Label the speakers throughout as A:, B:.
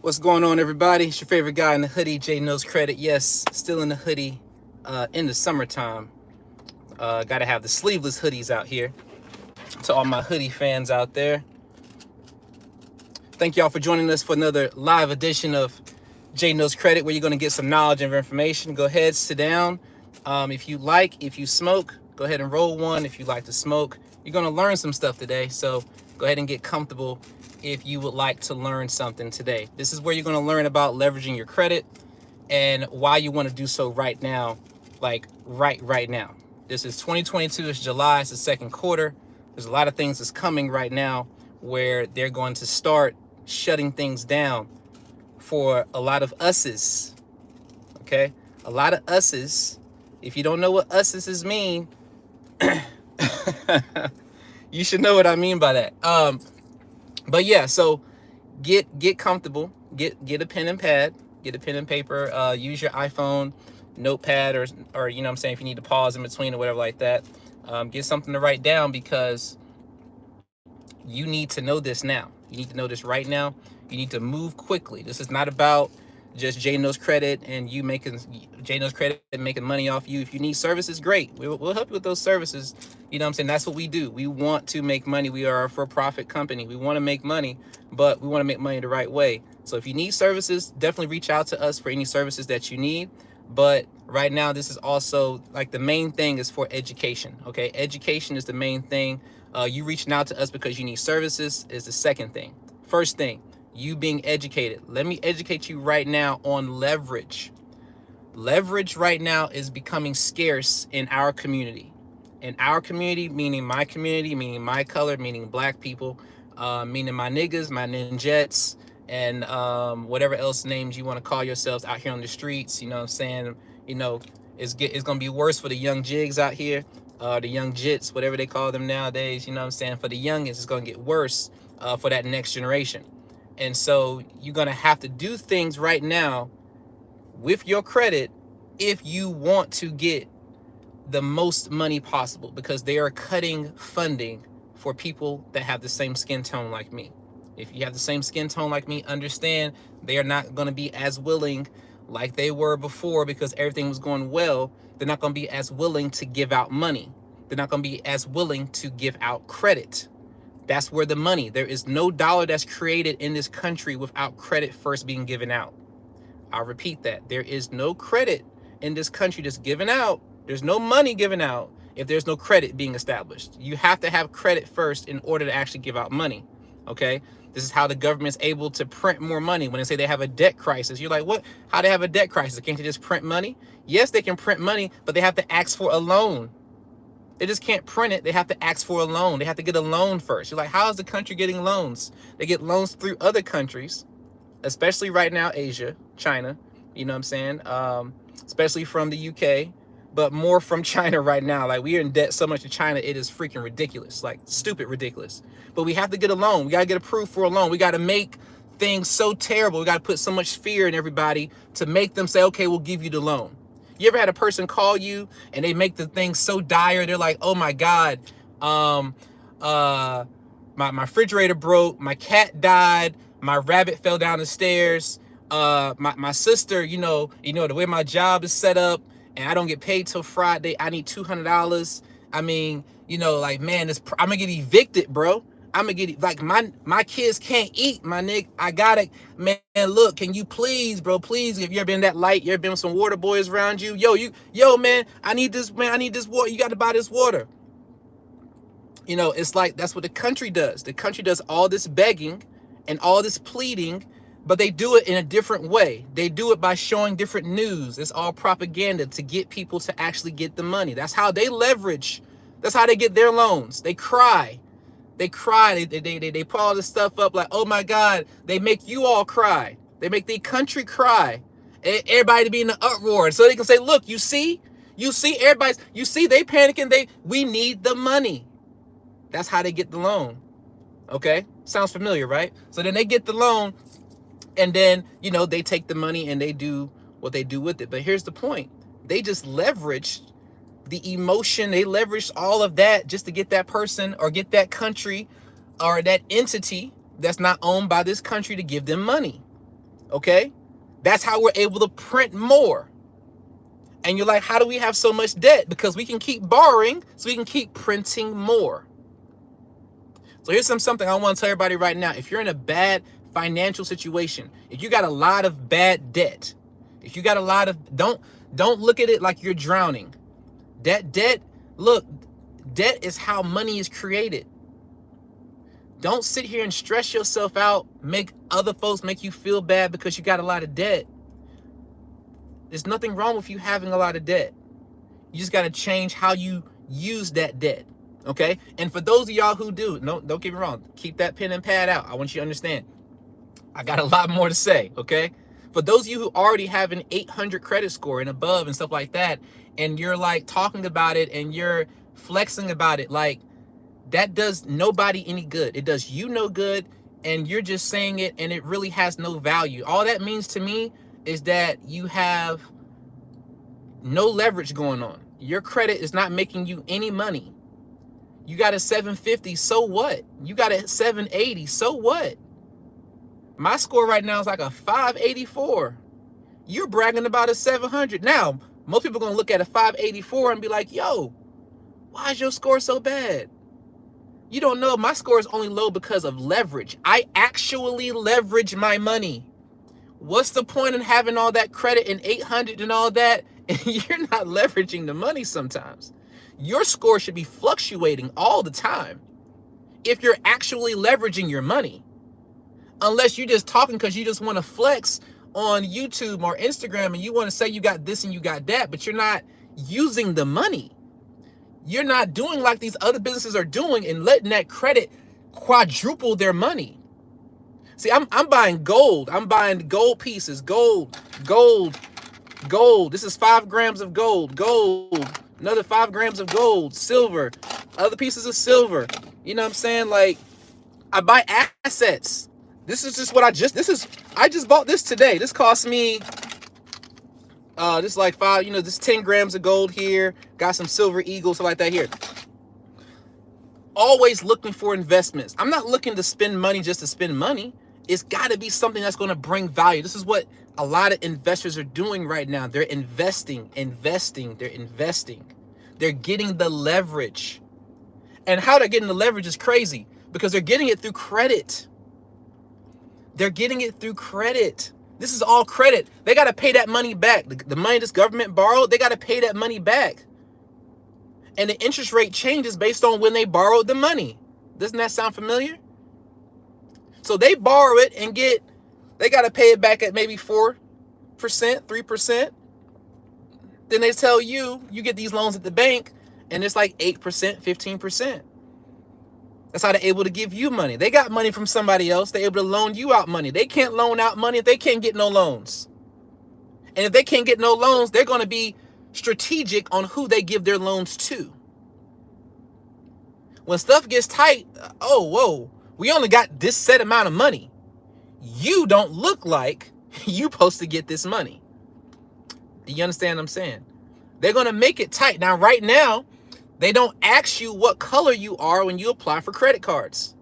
A: What's going on, everybody? It's your favorite guy in the hoodie, Jay Knows Credit. Yes, still in the hoodie in the summertime. Got to have the sleeveless hoodies out here. To all my hoodie fans out there, thank y'all for joining us for another live edition of Jay Knows Credit, where you're going to get some knowledge and information. Go ahead, sit down. If you smoke, go ahead and roll one. If you like to smoke, you're going to learn some stuff today. So go ahead and get comfortable if you would like to learn something today. This is where you're going to learn about leveraging your credit and why you want to do so right now, like right now. This is 2022. It's July. It's the second quarter. There's a lot of things that's coming right now where they're going to start shutting things down for a lot of us's. Okay, a lot of us's. If you don't know what us's mean, you should know what I mean by that. But yeah, so get comfortable. Get a pen and pad. Get a pen and paper. Use your iPhone notepad, or you know what I'm saying, if you need to pause in between or whatever like that. Get something to write down, because you need to know this now. You need to know this right now. You need to move quickly. This is not about just Jay Knows Credit and you making Jay Knows Credit and making money off you. If you need services, great. We'll help you with those services. You know what I'm saying? That's what we do. We want to make money. We are a for-profit company. We want to make money, but we want to make money the right way. So if you need services, definitely reach out to us for any services that you need. But right now, this is also like the main thing is for education. Okay, education is the main thing. You reaching out to us because you need services is the second thing. First thing, you being educated. Let me educate you right now on leverage. Leverage right now is becoming scarce in our community. In our community, meaning my community, meaning my color, meaning black people, meaning my niggas, my ninjettes, and whatever else names you want to call yourselves out here on the streets. You know what I'm saying? You know, it's going to be worse for the young jigs out here, the young jits, whatever they call them nowadays. You know what I'm saying? For the youngins, it's going to get worse for that next generation. And so you're going to have to do things right now with your credit if you want to get the most money possible, because they are cutting funding for people that have the same skin tone like me. If you have the same skin tone like me, understand they are not going to be as willing like they were before, because everything was going well. They're not going to be as willing to give out money. They're not going to be as willing to give out credit. That's where the money, there is no dollar that's created in this country without credit first being given out. I'll repeat that. There is no credit in this country that's given out. There's no money given out if there's no credit being established. You have to have credit first in order to actually give out money. Okay? This is how the government's able to print more money. When they say they have a debt crisis, you're like, what? How do they have a debt crisis? Can't they just print money? Yes, they can print money, but they have to ask for a loan. They just can't print it. They have to ask for a loan. They have to get a loan first. You're like, how is the country getting loans? They get loans through other countries, especially right now, Asia, China, you know what I'm saying? Especially from the UK, but more from China right now. Like, we are in debt so much to China, it is freaking ridiculous, like stupid ridiculous. But we have to get a loan. We got to get approved for a loan. We got to make things so terrible. We got to put so much fear in everybody to make them say, okay, we'll give you the loan. You ever had a person call you and they make the thing so dire? They're like, oh my God, my refrigerator broke, my cat died, my rabbit fell down the stairs, my sister, you know, the way my job is set up and I don't get paid till Friday, I need $200. I mean, you know, like, man, I'm gonna get evicted, bro. I'm gonna get, like, my kids can't eat, my nigga. I gotta, man, look, can you please, bro, please, if you ever been that light, you ever been with some water boys around you? Yo, man, I need this water. You got to buy this water. You know, it's like, that's what the country does. The country does all this begging and all this pleading, but they do it in a different way. They do it by showing different news. It's all propaganda to get people to actually get the money. That's how they leverage. That's how they get their loans. They cry. They cry. They put all this stuff up like, oh my God, they make you all cry. They make the country cry. Everybody to be in an uproar. So they can say, look, you see, everybody's, they panicking. We need the money. That's how they get the loan. Okay? Sounds familiar, right? So then they get the loan, and then, you know, they take the money and they do what they do with it. But here's the point. They just leveraged the emotion. They leveraged all of that just to get that person or get that country or that entity that's not owned by this country to give them money. Okay? That's how we're able to print more. And you're like, how do we have so much debt? Because we can keep borrowing, so we can keep printing more. So here's something I want to tell everybody right now. If you're in a bad financial situation, if you got a lot of bad debt, if you got a lot of, don't look at it like you're drowning. Look, debt is how money is created. Don't sit here and stress yourself out, make other folks make you feel bad because you got a lot of debt. There's nothing wrong with you having a lot of debt. You just got to change how you use that debt. Okay? And for those of y'all who do, no, don't get me wrong, keep that pen and pad out. I want you to understand. I got a lot more to say, okay? For those of you who already have an 800 credit score and above and stuff like that, and you're like talking about it and you're flexing about it, like that does nobody any good. It does you no good, and you're just saying it and it really has no value. All that means to me is that you have no leverage going on. Your credit is not making you any money. You got a 750, so what? You got a 780, so what? My score right now is like a 584. You're bragging about a 700. Now, most people are going to look at a 584 and be like, yo, why is your score so bad? You don't know, my score is only low because of leverage. I actually leverage my money. What's the point in having all that credit and 800 and all that, and you're not leveraging the money sometimes? Your score should be fluctuating all the time if you're actually leveraging your money. Unless you're just talking because you just want to flex on YouTube or Instagram and you want to say you got this and you got that, but you're not using the money. You're not doing like these other businesses are doing and letting that credit quadruple their money. See, I'm buying gold. I'm buying gold pieces, gold. This is 5 grams of gold, another 5 grams of gold, silver, other pieces of silver. You know what I'm saying? Like, I buy assets. This is just what I just bought this today. This cost me, this is like 5, this 10 grams of gold here. Got some silver eagles, stuff like that here. Always looking for investments. I'm not looking to spend money just to spend money. It's got to be something that's going to bring value. This is what a lot of investors are doing right now. They're investing. They're getting the leverage. And how they're getting the leverage is crazy because they're getting it through credit. This is all credit. They got to pay that money back. The money this government borrowed, they got to pay that money back. And the interest rate changes based on when they borrowed the money. Doesn't that sound familiar? So they borrow it and they got to pay it back at maybe 4%, 3%. Then they tell you get these loans at the bank and it's like 8%, 15%. That's how they're able to give you money. They got money from somebody else. They're able to loan you out money. They can't loan out money if they can't get no loans. And if they can't get no loans, they're going to be strategic on who they give their loans to. When stuff gets tight, we only got this set amount of money. You don't look like you're supposed to get this money. Do you understand what I'm saying? They're going to make it tight. Now, right now, they don't ask you what color you are when you apply for credit cards.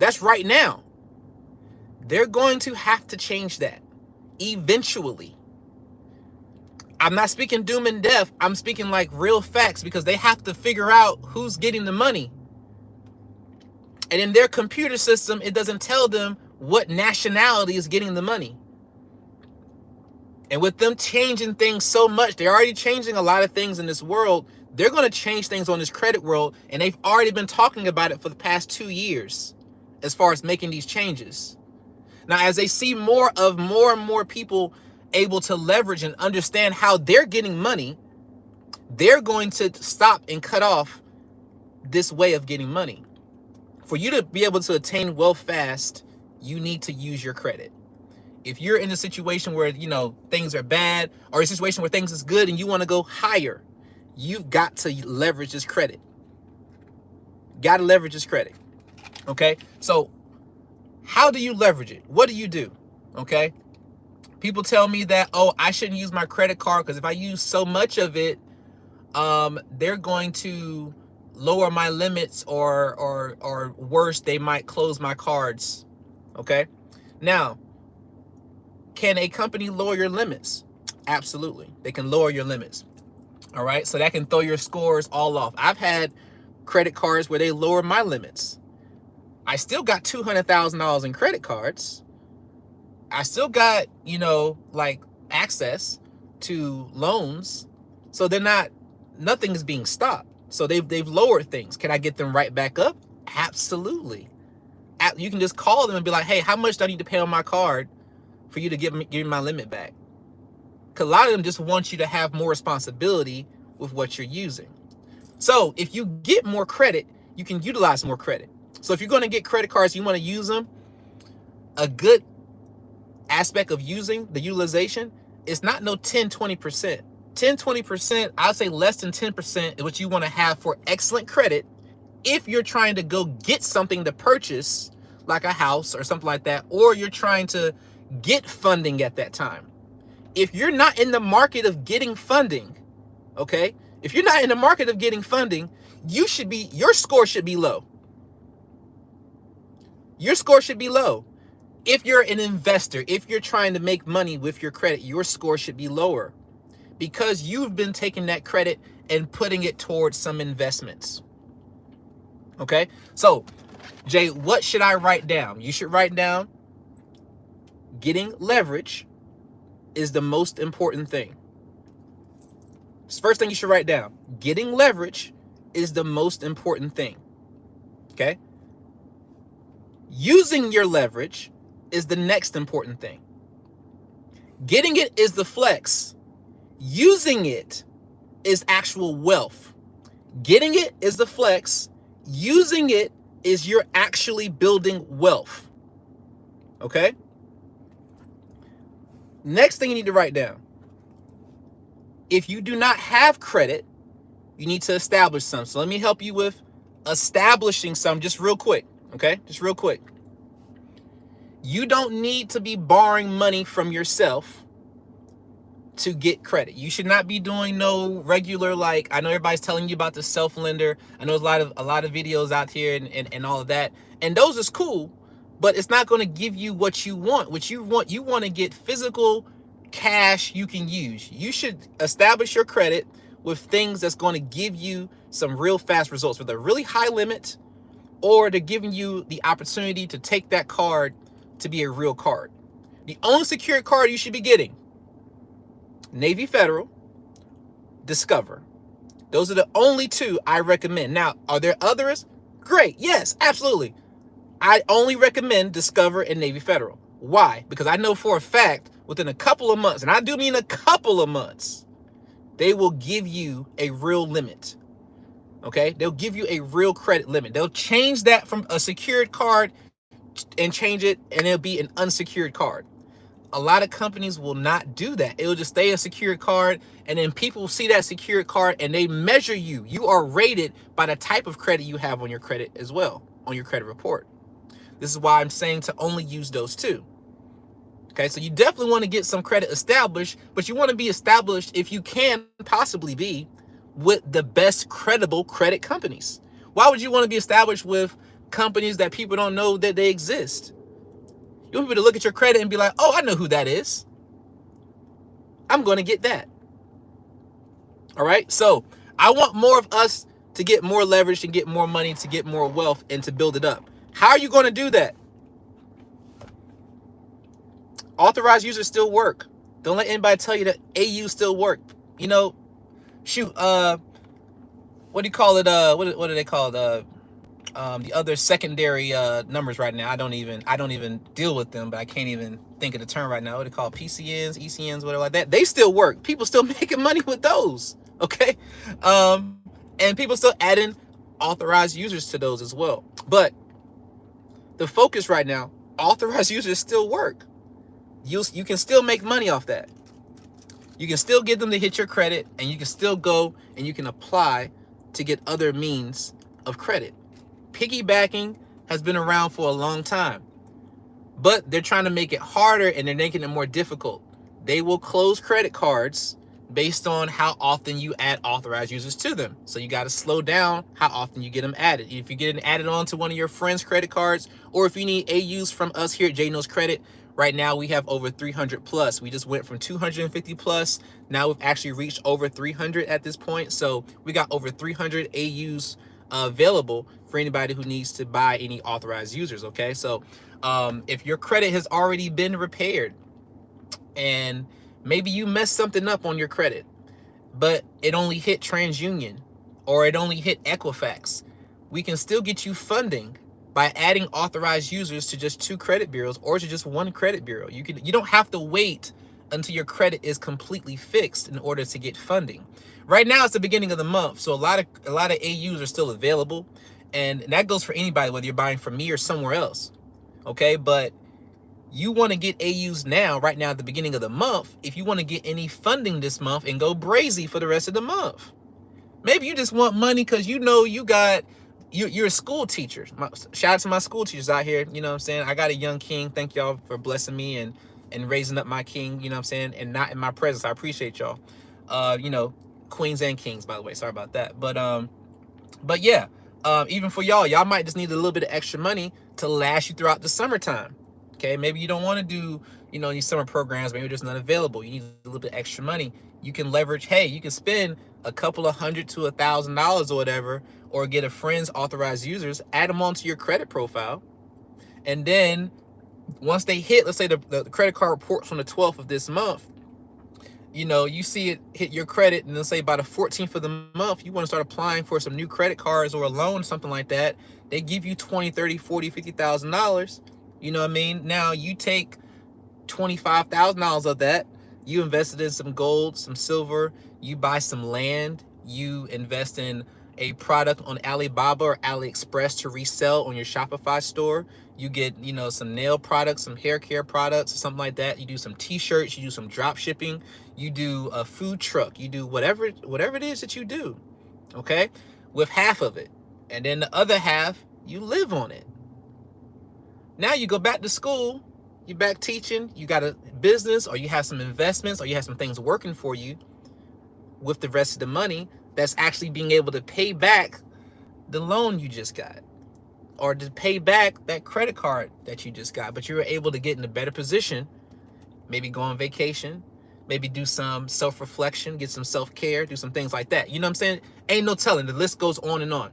A: That's right now. They're going to have to change that eventually. I'm not speaking doom and death. I'm speaking like real facts because they have to figure out who's getting the money. And in their computer system, it doesn't tell them what nationality is getting the money. And with them changing things so much, they're already changing a lot of things in this world. They're going to change things on this credit world. And they've already been talking about it for the past 2 years as far as making these changes. Now, as they see more and more people able to leverage and understand how they're getting money, they're going to stop and cut off this way of getting money. For you to be able to attain wealth fast, you need to use your credit. If you're in a situation where, things are bad, or a situation where things is good and you want to go higher, you've got to leverage this credit. Got to leverage this credit. Okay? So how do you leverage it? What do you do? Okay? People tell me that, I shouldn't use my credit card because if I use so much of it, they're going to lower my limits or worse, they might close my cards. Okay? Now, Can a company lower your limits? Absolutely. They can lower your limits. All right. So that can throw your scores all off. I've had credit cards where they lower my limits. I still got $200,000 in credit cards. I still got, like access to loans. So nothing is being stopped. So they've lowered things. Can I get them right back up? Absolutely. You can just call them and be like, hey, how much do I need to pay on my card for you to give me my limit back? Because a lot of them just want you to have more responsibility with what you're using. So if you get more credit, you can utilize more credit. So if you're going to get credit cards, you want to use them, a good aspect of using the utilization is not no 10, 20%. 10, 20%, I'd say less than 10% is what you want to have for excellent credit if you're trying to go get something to purchase, like a house or something like that, or you're trying to get funding at that time. If you're not in the market of getting funding, okay? If you're not in the market of getting funding, your score should be low. Your score should be low. If you're an investor, if you're trying to make money with your credit, your score should be lower because you've been taking that credit and putting it towards some investments. Okay? So, Jay, what should I write down? You should write down getting leverage is the most important thing. It's the first thing you should write down. Getting leverage is the most important thing. Okay? Using your leverage is the next important thing. Getting it is the flex. Using it is actual wealth. Getting it is the flex. Using it is you're actually building wealth. Okay? Next thing you need to write down. If you do not have credit, you need to establish some. So let me help you with establishing some just real quick. Okay? Just real quick. You don't need to be borrowing money from yourself to get credit. You should not be doing no regular, like, I know everybody's telling you about the self-lender. I know there's a lot of videos out here and all of that. And those is cool, but it's not going to give you what you want. You want to get physical cash you can use. You should establish your credit with things that's going to give you some real fast results with a really high limit, or they're giving you the opportunity to take that card to be a real card. The only secured card you should be getting, Navy Federal, Discover. Those are the only two I recommend. Now, are there others? Great. Yes, absolutely. I only recommend Discover and Navy Federal. Why? Because I know for a fact within a couple of months, and I do mean a couple of months, they will give you a real limit. Okay? They'll give you a real credit limit. They'll change that from a secured card and change it, and it'll be an unsecured card. A lot of companies will not do that. It'll just stay a secured card, and then people see that secured card and they measure you. You are rated by the type of credit you have on your credit as well, on your credit report. This is why I'm saying to only use those two. Okay, so you definitely want to get some credit established, but you want to be established, if you can possibly be, with the best credible credit companies. Why would you want to be established with companies that people don't know that they exist? You want people to look at your credit and be like, oh, I know who that is. I'm going to get that. All right. So I want more of us to get more leverage, and get more money, to get more wealth, and to build it up. How are you going to do that? Authorized users still work. Don't let anybody tell you that AU still work. Shoot, what do you call it? What do they call the other secondary numbers right now? I don't even deal with them, but I can't even think of the term right now. What do they call PCNs, ECNs, whatever like that? They still work. People still making money with those. Okay, and people still adding authorized users to those as well. But the focus right now, authorized users still work. You can still make money off that. You can still get them to hit your credit, and you can still go and you can apply to get other means of credit. Piggybacking has been around for a long time, but they're trying to make it harder, and they're making it more difficult. They will close credit cards based on how often you add authorized users to them. So you got to slow down how often you get them added. If you get it added on to one of your friends' credit cards, or if you need AUs from us here at J Knows Credit, Right now we have over 300 plus. We just went from 250 plus. Now we've actually reached over 300 at this point. So we got over 300 AUs available for anybody who needs to buy any authorized users. Okay, so if your credit has already been repaired and maybe you messed something up on your credit, but it only hit TransUnion or it only hit Equifax, we can still get you funding by adding authorized users to just 2 credit bureaus or to just 1 credit bureau. You don't have to wait until your credit is completely fixed in order to get funding. Right now it's the beginning of the month, so a lot of AUs are still available, and that goes for anybody, whether you're buying from me or somewhere else. Okay, but you want to get AUs now, right now at the beginning of the month, if you want to get any funding this month and go brazy for the rest of the month. Maybe you just want money because you know you're a school teacher. Shout out to my school teachers out here. You know what I'm saying? I got a young king. Thank y'all for blessing me and raising up my king, you know what I'm saying? And not in my presence. I appreciate y'all. You know, queens and kings, by the way. Sorry about that. But yeah, even for y'all might just need a little bit of extra money to last you throughout the summertime. Okay, maybe you don't want to do, you know, these summer programs, maybe they're just not available. You need a little bit of extra money. You can leverage, hey, you can spend a couple of $100 to $1,000 or whatever, or get a friend's authorized users, add them onto your credit profile. And then once they hit, let's say the credit card reports on the 12th of this month, you know, you see it hit your credit, and let's say by the 14th of the month, you want to start applying for some new credit cards or a loan, something like that. They give you $20, $30, $40, $50,000. You know what I mean? Now you take $25,000 of that, you invested in some gold, some silver, you buy some land, you invest in a product on Alibaba or AliExpress to resell on your Shopify store. You get, you know, some nail products, some hair care products, or something like that. You do some t-shirts, you do some drop shipping, you do a food truck, you do whatever it is that you do, okay, with half of it. And then the other half, you live on it. Now you go back to school, you're back teaching, you got a business, or you have some investments, or you have some things working for you with the rest of the money that's actually being able to pay back the loan you just got, or to pay back that credit card that you just got. But you were able to get in a better position, maybe go on vacation, maybe do some self-reflection, get some self-care, do some things like that. You know what I'm saying? Ain't no telling. The list goes on and on.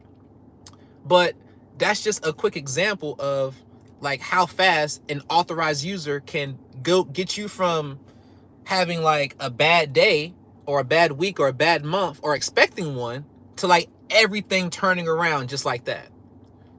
A: But that's just a quick example of like how fast an authorized user can go get you from having like a bad day or a bad week or a bad month or expecting one to like everything turning around just like that.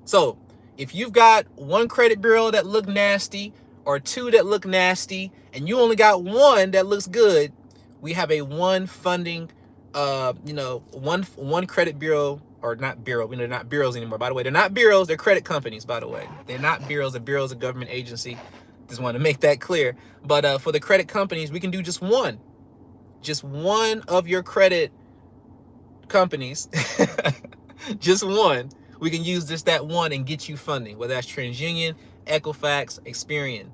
A: So if you've got 1 credit bureau that look nasty or 2 that look nasty and you only got 1 that looks good, we have a 1 funding, you know, one credit bureau, or not bureau. They're not bureaus anymore, by the way. They're not bureaus, they're credit companies, by the way. They're not bureaus. The bureau is a government agency. Just want to make that clear. But for the credit companies, we can do just one of your credit companies, just one. We can use just that one and get you funding, whether that's TransUnion, Equifax, Experian.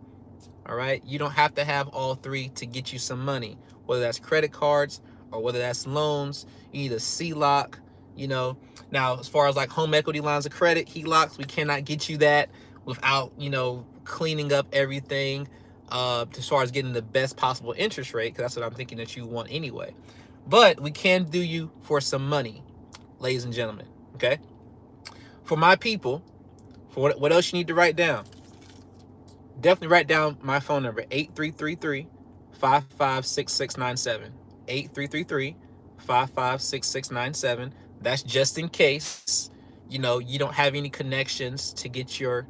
A: All right, you don't have to have all 3 to get you some money, whether that's credit cards or whether that's loans. You need a CLOC. You know, now as far as like home equity lines of credit, HELOCs, we cannot get you that without, you know, cleaning up everything as far as getting the best possible interest rate, because that's what I'm thinking that you want anyway. But we can do you for some money, ladies and gentlemen. Okay, for my people, for what else you need to write down, definitely write down my phone number, 8333-556697. 8333-556697. That's just in case, you know, you don't have any connections to get your,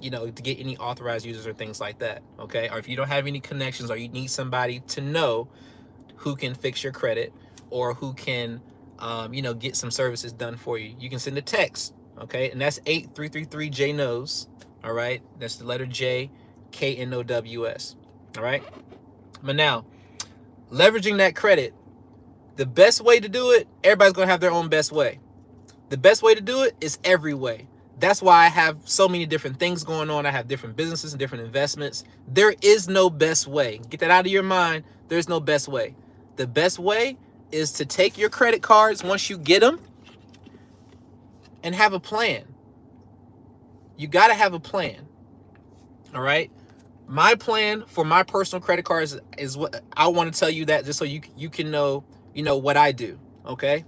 A: you know, to get any authorized users or things like that. Okay, or if you don't have any connections, or you need somebody to know who can fix your credit, or who can, you know, get some services done for you, you can send a text. Okay, and that's 8333-J-KNOWS. All right, that's the letter J, KNOWS. All right, but now leveraging that credit, the best way to do it, everybody's gonna have their own best way. The best way to do it is every way. That's why I have so many different things going on. I have different businesses and different investments. There is no best way. Get that out of your mind. There's no best way. The best way is to take your credit cards once you get them and have a plan. You got to have a plan. All right. My plan for my personal credit cards is what I want to tell you, that just so you can know, what I do, okay?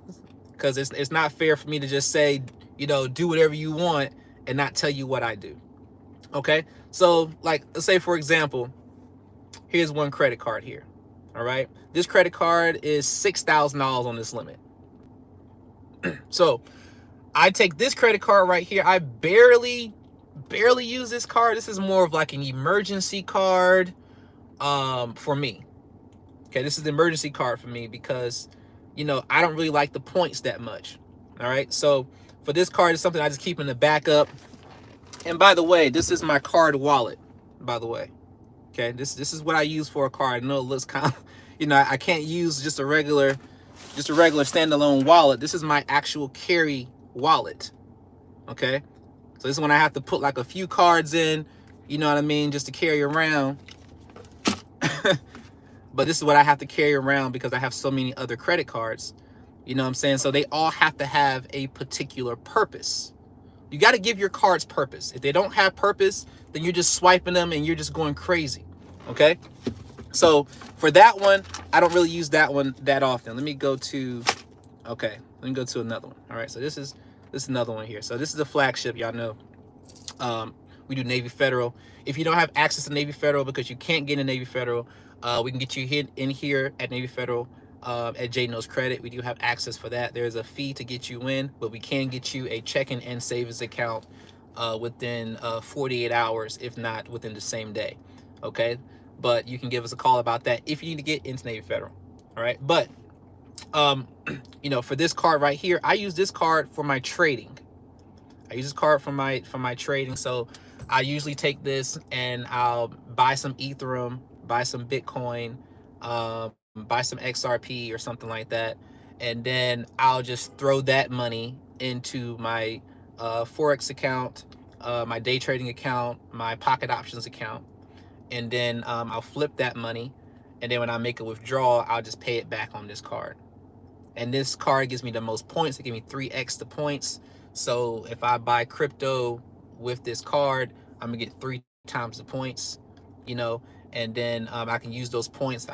A: Because it's not fair for me to just say, do whatever you want and not tell you what I do. Okay? So, like, let's say for example, here's one credit card here. All right? This credit card is $6,000 on this limit. So, I take this credit card right here. I barely use this card. This is more of like an emergency card for me. Okay, this is the emergency card for me because, I don't really like the points that much. All right, so for this card, it's something I just keep in the backup. And by the way, this is my card wallet. By the way, okay, this is what I use for a card. I know it looks kind of, I can't use just a regular standalone wallet. This is my actual carry wallet. Okay, so this is when I have to put like a few cards in, you know what I mean, just to carry around. But this is what I have to carry around because I have so many other credit cards. You know what I'm saying? So they all have to have a particular purpose. You got to give your cards purpose. If they don't have purpose, then you're just swiping them and you're just going crazy. Okay? So for that one, I don't really use that one that often. Let me go to another one. All right, so this is another one here. So this is a flagship, y'all know. We do Navy Federal. If you don't have access to Navy Federal because you can't get in Navy Federal, we can get you in here at Navy Federal at J Knows Credit. We do have access for that. There's a fee to get you in, but we can get you a checking and savings account within 48 hours, if not within the same day. Okay, but you can give us a call about that if you need to get into Navy Federal. All right, but for this card right here, I use this card for my trading. I use this card for my trading. So I usually take this and I'll buy some Ethereum, buy some Bitcoin, buy some XRP or something like that, and then I'll just throw that money into my forex account, my day trading account, my pocket options account, and then I'll flip that money, and then when I make a withdrawal, I'll just pay it back on this card. And this card gives me the most points. It gives me 3x the points. So if I buy crypto with this card, I'm gonna get 3 times the points, and then I can use those points.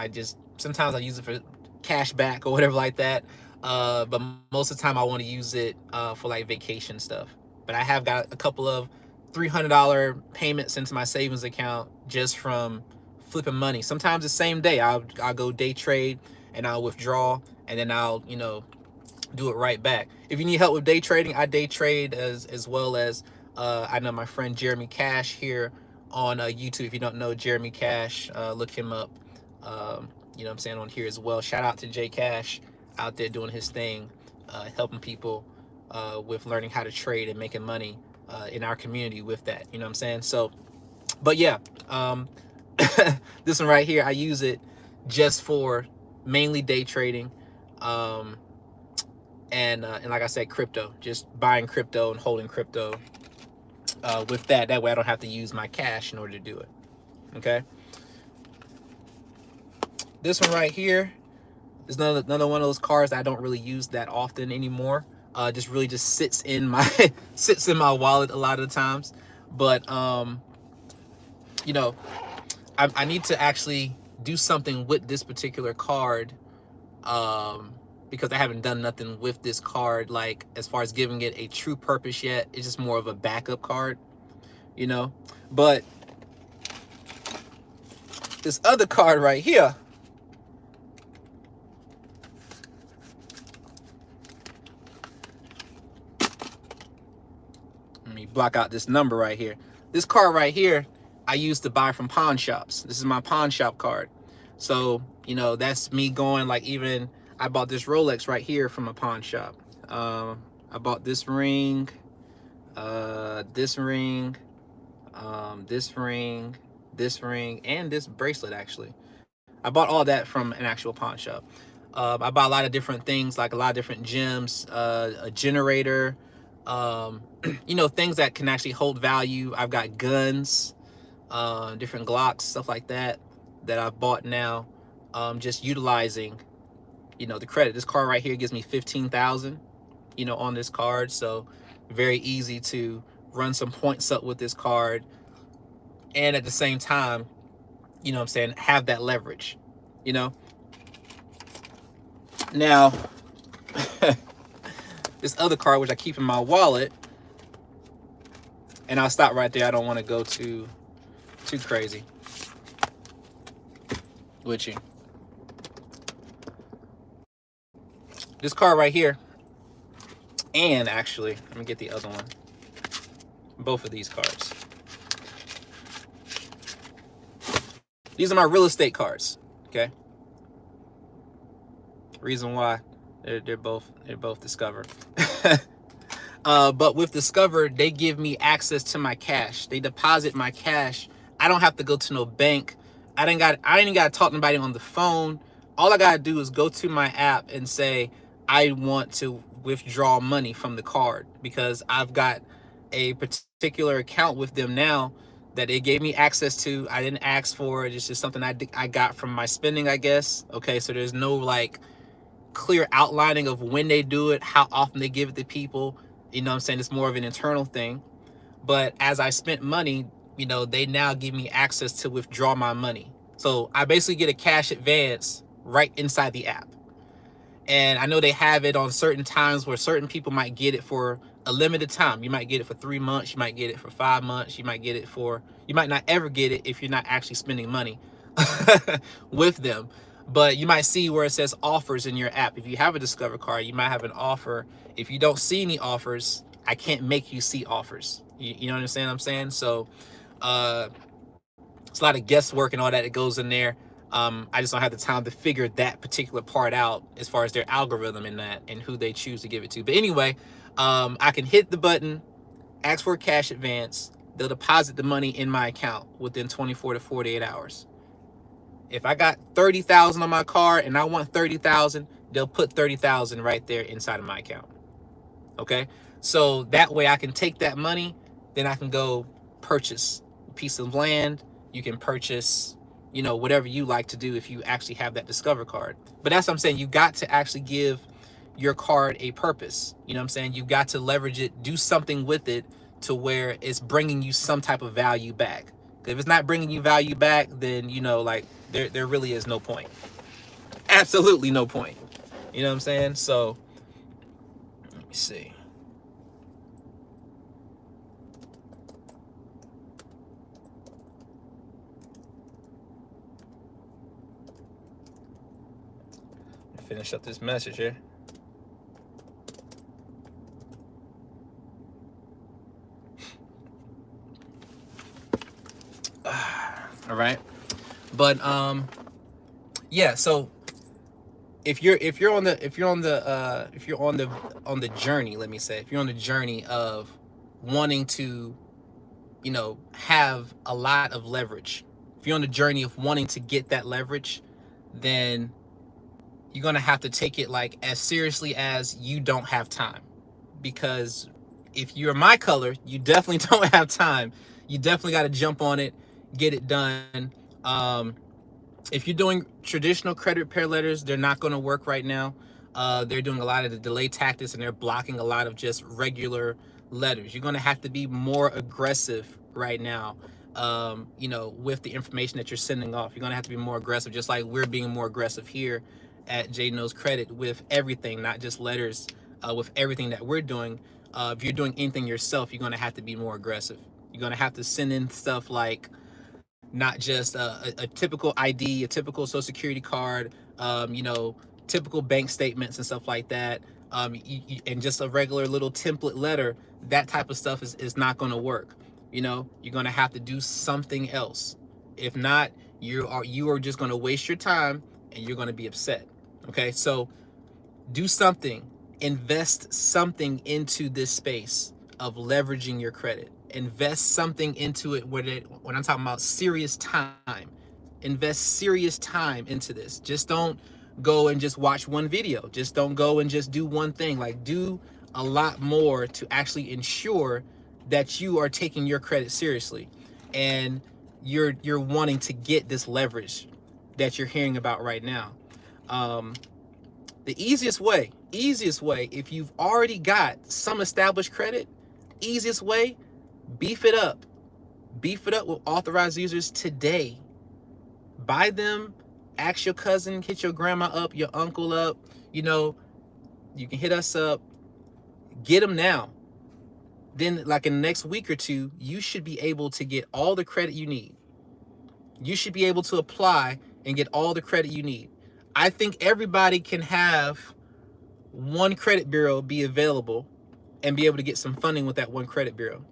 A: Sometimes I use it for cash back or whatever like that. But most of the time I want to use it for like vacation stuff. But I have got a couple of $300 payments into my savings account just from flipping money. Sometimes the same day I'll go day trade and I'll withdraw, and then I'll do it right back. If you need help with day trading, I day trade as well as I know my friend Jeremy Cash here on YouTube. If you don't know Jeremy Cash, look him up. What I'm saying, on here as well. Shout out to J Cash out there doing his thing, helping people with learning how to trade and making money in our community with that. You know what I'm saying? So, but yeah, this one right here, I use it just for mainly day trading. And like I said, crypto, just buying crypto and holding crypto with that. That way I don't have to use my cash in order to do it. Okay. This one right here is another one of those cards that I don't really use that often anymore. Just really just sits in my wallet a lot of the times. But I need to actually do something with this particular card. Because I haven't done nothing with this card, like as far as giving it a true purpose yet. It's just more of a backup card, But this other card right here, let me block out this number right here. This card right here, I used to buy from pawn shops. This is my pawn shop card. So, that's me going, like, even I bought this Rolex right here from a pawn shop. I bought this ring, this ring, this ring, this ring, and this bracelet, actually. I bought all that from an actual pawn shop. I bought a lot of different things, like a lot of different gems, a generator, things that can actually hold value. I've got guns, different Glocks, stuff like that I've bought now, just utilizing the credit. This card right here gives me 15,000 on this card, so very easy to run some points up with this card, and at the same time you know what I'm saying, have that leverage, you know. Now, this other card, which I keep in my wallet, and I'll stop right there. I don't want to go too crazy with you. This card right here, and actually, let me get the other one. Both of these cards. These are my real estate cards. Okay. Reason why they're both Discover. But with Discover, they give me access to my cash. They deposit my cash. I don't have to go to no bank. I ain't got to talk to nobody on the phone. All I gotta do is go to my app and say I want to withdraw money from the card, because I've got a particular account with them now that they gave me access to. I didn't ask for it. It's just something I got from my spending, I guess. Okay, so there's no like clear outlining of when they do it, how often they give it to people. You know what I'm saying? It's more of an internal thing. But as I spent money, you know, they now give me access to withdraw my money. So I basically get a cash advance right inside the app. And I know they have it on certain times where certain people might get it for a limited time. You might get it for 3 months. You might get it for 5 months. You might get it for, you might not ever get it if you're not actually spending money with them. But you might see where it says offers in your app. If you have a Discover card, you might have an offer. If you don't see any offers, I can't make you see offers. You know what I'm saying? So it's a lot of guesswork and all that goes in there. I just don't have the time to figure that particular part out as far as their algorithm in that and who they choose to give it to. But anyway, I can hit the button, ask for a cash advance. They'll deposit the money in my account within 24 to 48 hours. If I got 30,000 on my card and I want 30,000, they'll put 30,000 right there inside of my account. Okay, so that way I can take that money, then I can go purchase a piece of land. You can purchase, you know, whatever you like to do if you actually have that Discover card. But that's what I'm saying. You got to actually give your card a purpose. You know what I'm saying? You've got to leverage it, do something with it to where it's bringing you some type of value back. If it's not bringing you value back, then, you know, like there really is no point. Absolutely no point. You know what I'm saying? So let me see. Finish up this message here. All right, but yeah. So if you're on the journey, let me say, if you're on the journey of wanting to, you know, have a lot of leverage, if you're on the journey of wanting to get that leverage, then you're gonna have to take it like as seriously as you don't have time. Because if you're my color, you definitely don't have time. You definitely got to jump on it, get it done. If you're doing traditional credit repair letters, they're not going to work right now. They're doing a lot of the delay tactics, and they're blocking a lot of just regular letters. You're going to have to be more aggressive right now, you know, with the information that you're sending off. You're going to have to be more aggressive, just like we're being more aggressive here at J Knows Credit with everything, not just letters, with everything that we're doing. If you're doing anything yourself, you're going to have to be more aggressive. You're going to have to send in stuff like not just a typical ID, a typical social security card, you know, typical bank statements and stuff like that, and just a regular little template letter. That type of stuff is not going to work. You know, you're going to have to do something else. If not, you are just going to waste your time and you're going to be upset. Okay, so do something, invest something into this space of leveraging your credit. Invest something into it when I'm talking about serious time. Invest serious time into this. Just don't go and just watch one video. Just don't go and just do one thing. Like, do a lot more to actually ensure that you are taking your credit seriously and you're wanting to get this leverage that you're hearing about right now. The easiest way, if you've already got some established credit, easiest way, beef it up. Beef it up with authorized users today. Buy them, ask your cousin, hit your grandma up, your uncle up, you know, you can hit us up, get them now. Then like in the next week or two, you should be able to get all the credit you need. You should be able to apply and get all the credit you need. I think everybody can have one credit bureau be available and be able to get some funding with that one credit bureau.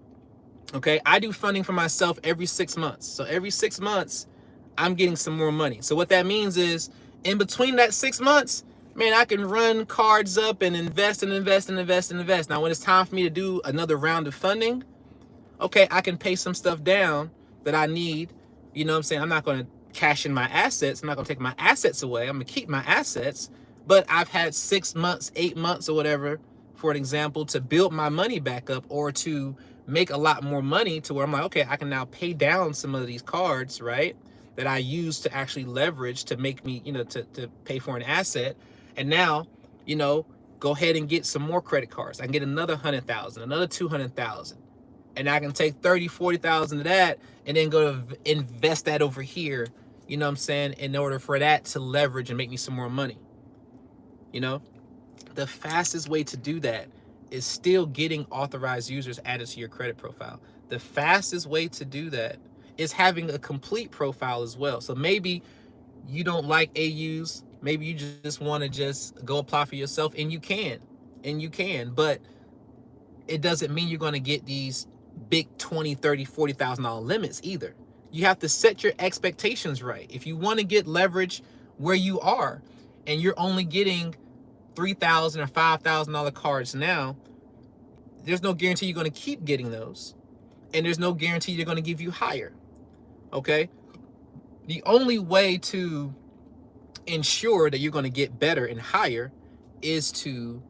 A: Okay, I do funding for myself every 6 months. So every 6 months, I'm getting some more money. So what that means is in between that 6 months, man, I can run cards up and invest and invest and invest and invest. Now, when it's time for me to do another round of funding, okay, I can pay some stuff down that I need. You know what I'm saying? I'm not going to cash in my assets. I'm not going to take my assets away. I'm going to keep my assets. But I've had 6 months, 8 months or whatever, for an example, to build my money back up or to make a lot more money to where I'm like, okay, I can now pay down some of these cards, right, that I use to actually leverage to make me, you know, to pay for an asset. And now, you know, go ahead and get some more credit cards. I can get another 100,000, another 200,000. And I can take 30, 40,000 of that and then go to invest that over here, you know what I'm saying, in order for that to leverage and make me some more money. You know, the fastest way to do that is still getting authorized users added to your credit profile. The fastest way to do that is having a complete profile as well. So maybe you don't like AUs, maybe you just want to just go apply for yourself, and you can, but it doesn't mean you're going to get these big 20, 30, $40,000 limits either. You have to set your expectations right. If you want to get leverage where you are and you're only getting $3,000 or $5,000 cards now, there's no guarantee you're going to keep getting those, and there's no guarantee they're going to give you higher. Okay, the only way to ensure that you're going to get better and higher is to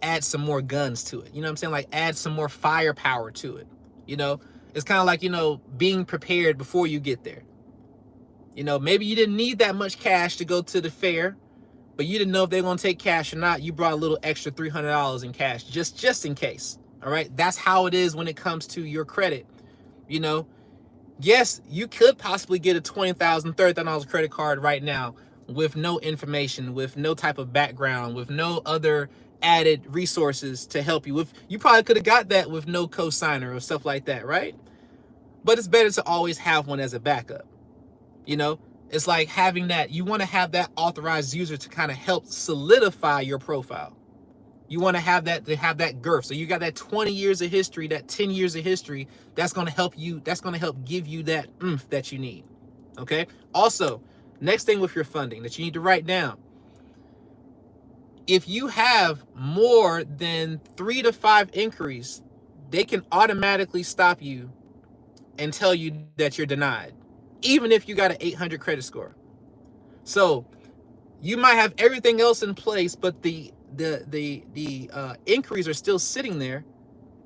A: add some more guns to it. You know what I'm saying? Like add some more firepower to it. You know, it's kind of like, you know, being prepared before you get there. You know, maybe you didn't need that much cash to go to the fair, but you didn't know if they're going to take cash or not. You brought a little extra $300 in cash just in case. All right, that's how it is when it comes to your credit. You know, yes, you could possibly get a $20,000, $30,000 credit card right now with no information, with no type of background, with no other added resources to help you with. You probably could have got that with no cosigner or stuff like that, right? But it's better to always have one as a backup. You know, it's like having that, you want to have that authorized user to kind of help solidify your profile. You want to have that girth. So you got that 20 years of history, that 10 years of history, that's going to help you, that's going to help give you that oomph that you need. Okay? Also, next thing with your funding that you need to write down, if you have more than 3 to 5 inquiries, they can automatically stop you and tell you that you're denied, even if you got an 800 credit score. So you might have everything else in place, but the inquiries are still sitting there.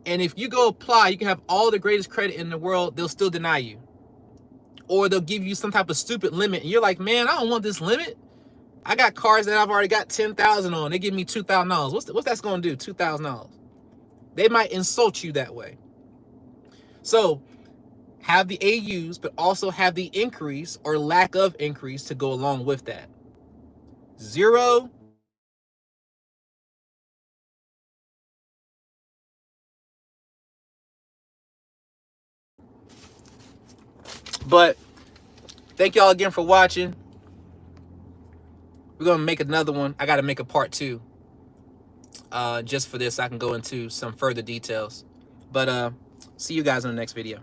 A: And if you go apply, you can have all the greatest credit in the world, they'll still deny you. Or they'll give you some type of stupid limit. And you're like, man, I don't want this limit. I got cards that I've already got 10,000 on. They give me $2,000. What's that's going to do? $2,000. They might insult you that way. So have the AUs, but also have the inquiries or lack of inquiries to go along with that. 0. But thank y'all again for watching. We're going to make another one. I got to make a part 2. Just for this, I can go into some further details. But see you guys in the next video.